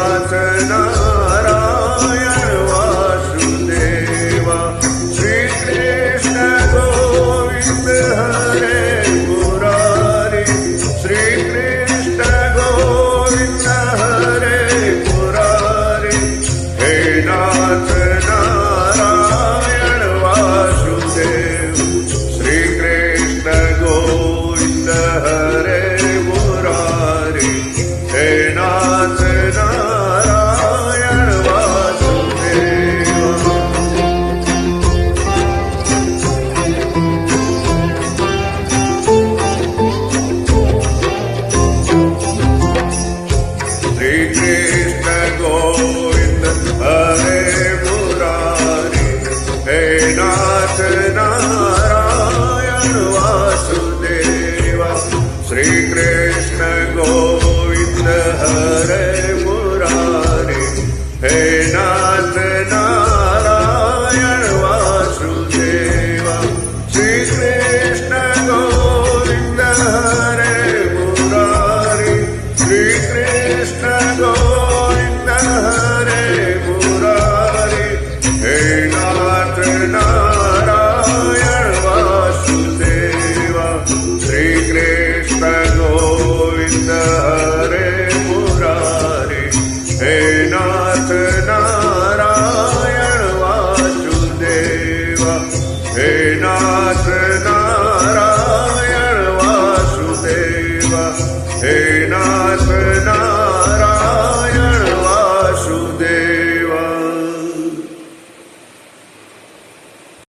नाथ Narayan Vasudeva Shri Krishna Govind हरे Murari Shri Krishna Govind हरे Murari हे नाथ Narayan Vasudev Shri Krishna Govind हरे Murari हे नाथ Narayan Vasudev Shri Krishna Govind हरे Murari हे नाथ Narayan Vasudeva Shri Krishna Govind हरे Murari हे नाथ Narayan Vasudeva Shri Krishna Govind हरे Murari Shri Krishna Govind